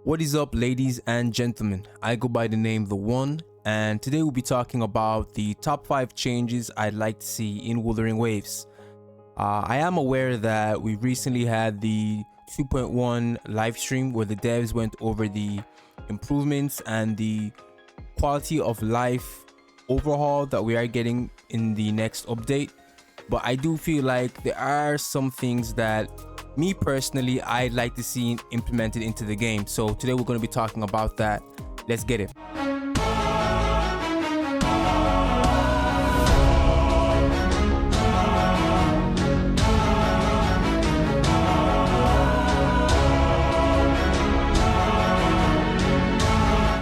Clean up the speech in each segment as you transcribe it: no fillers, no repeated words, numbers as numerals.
What is up, ladies and gentlemen? I go by the name The One, and today we'll be talking about the top 5 changes I'd like to see in Wuthering Waves. I am aware that we recently had the 2.1 live stream where the devs went over the improvements and the quality of life overhaul that we are getting in the next update. But I do feel like there are some things that me personally I'd like to see implemented into the game. So today we're going to be talking about that. Let's get it.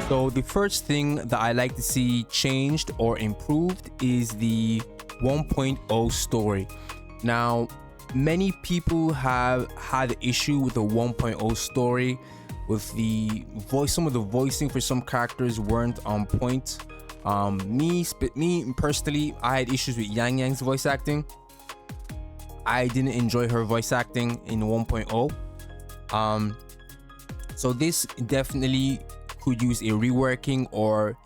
So the first thing that I like to see changed or improved is the 1.0 story. Now, many people have had an issue with the 1.0 story, with the voice. Some of the voicing for some characters weren't on point. Me personally, I had issues with Yang Yang's voice acting. I didn't enjoy her voice acting in 1.0. So this definitely could use a reworking, or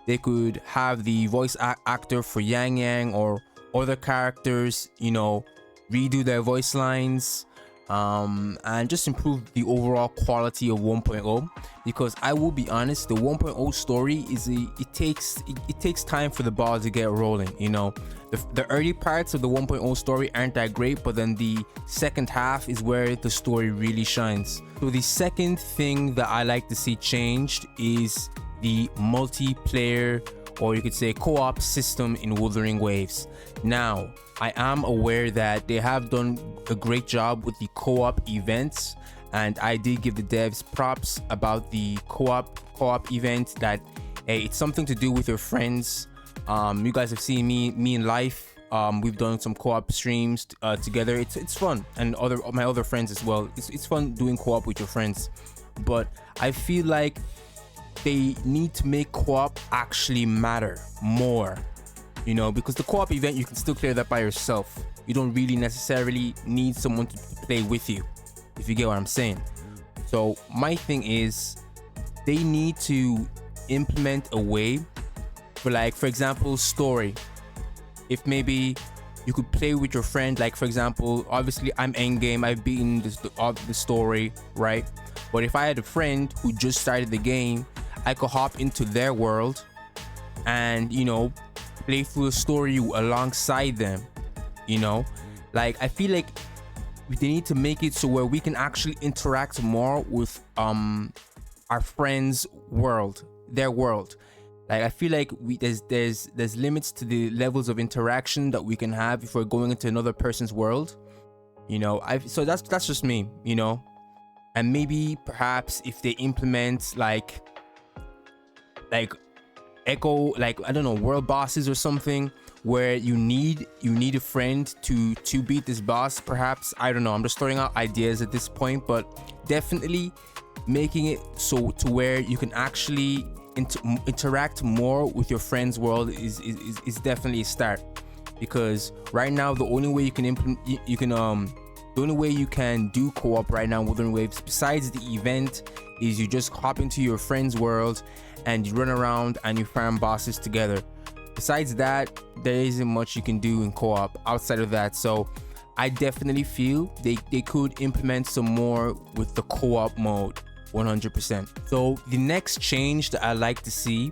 they could have the voice actor for Yang Yang or other characters, redo their voice lines, and just improve the overall quality of 1.0. Because I will be honest, the 1.0 story is it takes time for the ball to get rolling. The early parts of the 1.0 story aren't that great, but then the second half is where the story really shines. So the second thing that I like to see changed is the multiplayer, or you could say co-op system in Wuthering Waves. Now, I am aware that they have done a great job with the co-op events, and I did give the devs props about the co-op event, that it's something to do with your friends. You guys have seen me in life. We've done some co-op streams together. It's fun, and my other friends as well. It's fun doing co-op with your friends, but I feel like they need to make co-op actually matter more, because the co-op event, you can still clear that by yourself. You don't really necessarily need someone to play with you, if you get what I'm saying. So my thing is, they need to implement a way for, like, for example, story. If maybe you could play with your friend, like, for example, obviously I'm endgame, I've beaten the story, right? But if I had a friend who just started the game, I could hop into their world and play through the story alongside them. Like, I feel like they need to make it so where we can actually interact more with our friends' world, their world. Like, I feel like there's limits to the levels of interaction that we can have if we're going into another person's world. So that's just me. And maybe perhaps if they implement like echo, like, I don't know, world bosses or something, where you need a friend to beat this boss, perhaps. I don't know, I'm just throwing out ideas at this point, but definitely making it so to where you can actually interact more with your friend's world is definitely a start. Because right now, the only way the only way you can do co-op right now in Wuthering Waves, besides the event, is you just hop into your friend's world and you run around and you farm bosses together. Besides that, there isn't much you can do in co-op outside of that. So I definitely feel they could implement some more with the co-op mode, 100%. So the next change that I like to see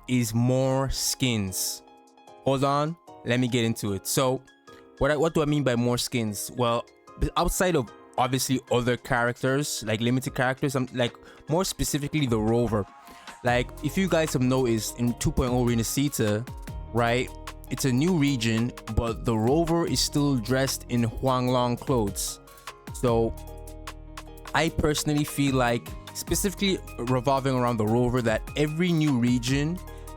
is more skins. Hold on, let me get into it. So what do I mean by more skins? Well, outside of obviously other characters, like limited characters, I'm like more specifically the Rover. Like, if you guys have noticed in 2.0 Renacita, right, it's a new region, but the Rover is still dressed in Huanglong clothes. So I personally feel like, specifically revolving around the Rover, that every new region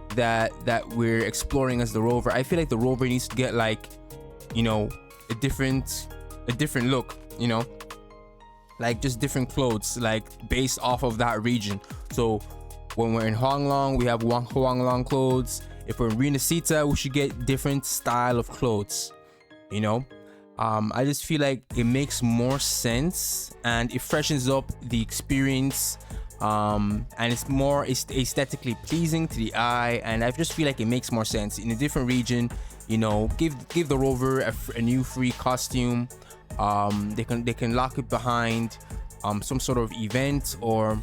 that we're exploring as the Rover, I feel like the Rover needs to get like a different look, like just different clothes, like based off of that region. So when we're in Huanglong, we have Huanglong clothes. If we're in Renacita, we should get different style of clothes. I just feel like it makes more sense and it freshens up the experience, and it's aesthetically pleasing to the eye, and I just feel like it makes more sense in a different region. You know, give the Rover a new free costume. They can lock it behind some sort of event or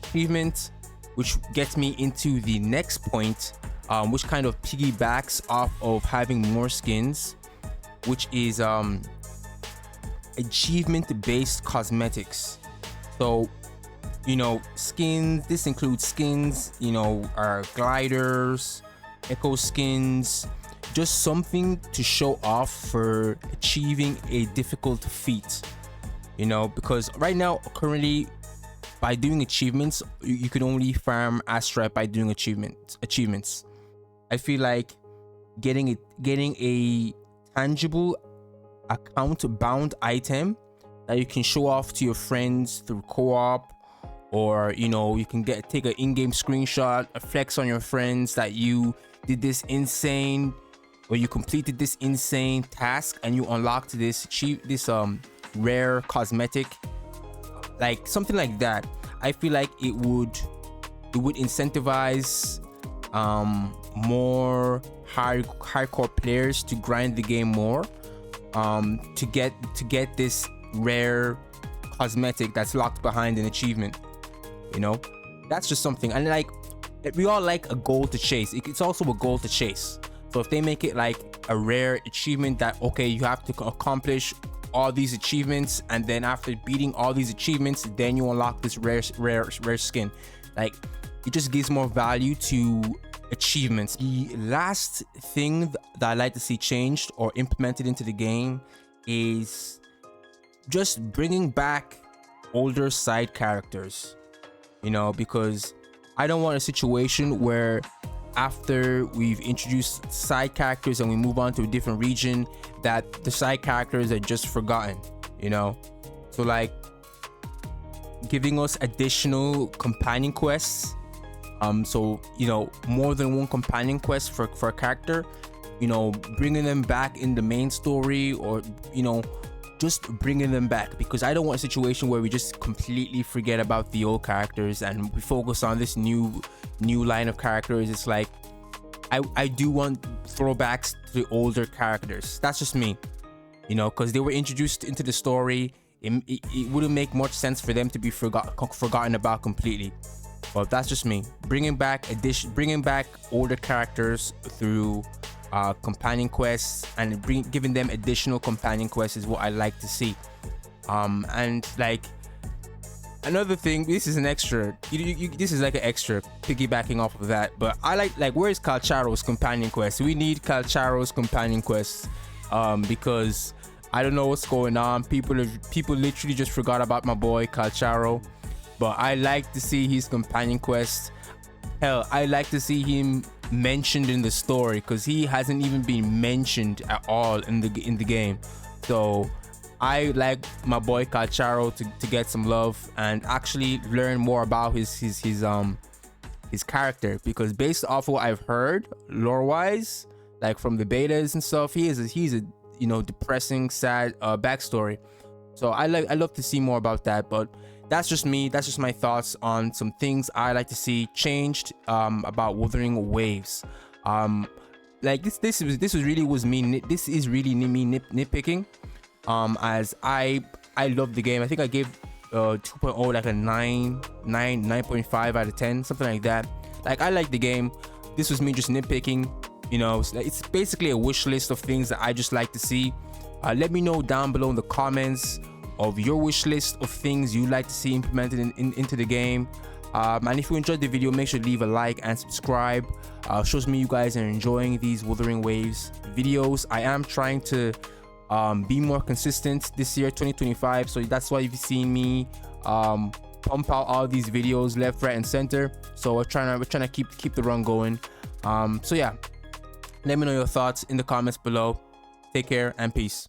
achievement, which gets me into the next point, which kind of piggybacks off of having more skins, which is achievement-based cosmetics. So, you know, skins, this includes skins, you know, gliders, echo skins, just something to show off for achieving a difficult feat, you know, because right now, currently, by doing achievements, you can only farm Astrite by doing achievements. I feel like getting a tangible account bound item that you can show off to your friends through co-op, or you know, you can take an in-game screenshot, a flex on your friends that you did this insane, or you completed this insane task and you unlocked this rare cosmetic, like something like that. I feel like it would incentivize more hardcore players to grind the game more, to get this rare cosmetic that's locked behind an achievement. You know, that's just something. And like, we all like a goal to chase. It's also a goal to chase. So if they make it like a rare achievement that, okay, you have to accomplish all these achievements, and then after beating all these achievements, then you unlock this rare skin. Like, it just gives more value to achievements. The last thing that I like to see changed or implemented into the game is just bringing back older side characters, you know, because I don't want a situation where after we've introduced side characters and we move on to a different region, that the side characters are just forgotten, you know. So like, giving us additional companion quests, so you know, more than one companion quest for a character, you know, bringing them back in the main story, or you know, just bringing them back, because I don't want a situation where we just completely forget about the old characters and we focus on this new line of characters. It's like, I do want throwbacks to the older characters. That's just me, you know, because they were introduced into the story. It wouldn't make much sense for them to be forgotten about completely. But that's just me. Bringing back older characters through companion quests, and giving them additional companion quests is what I like to see. And like, another thing, this is an extra, this is like an extra piggybacking off of that, but I like where's Calcharo's companion quest? We need Calcharo's companion quest, because I don't know what's going on. People literally just forgot about my boy Calcharo, but I like to see his companion quest. Hell, I like to see him mentioned in the story, because he hasn't even been mentioned at all in the game. So I like my boy Calcharo to get some love and actually learn more about his character, because based off of what I've heard lore wise, like from the betas and stuff, he's a you know, depressing, sad backstory. So I love to see more about that. But that's just me. That's just my thoughts on some things I like to see changed about Wuthering Waves. Like this is really me nitpicking. As I love the game. I think I gave 2.0 like a 9.5 out of 10, something like that. Like, I like the game. This was me just nitpicking. You know, it's basically a wish list of things that I just like to see. Let me know down below in the comments of your wish list of things you'd like to see implemented into the game. And if you enjoyed the video, make sure to leave a like and subscribe. Shows me you guys are enjoying these Wuthering Waves videos. I am trying to be more consistent this year, 2025, so that's why you've seen me pump out all these videos left, right, and center. So we're trying to keep the run going. So yeah, let me know your thoughts in the comments below. Take care and peace.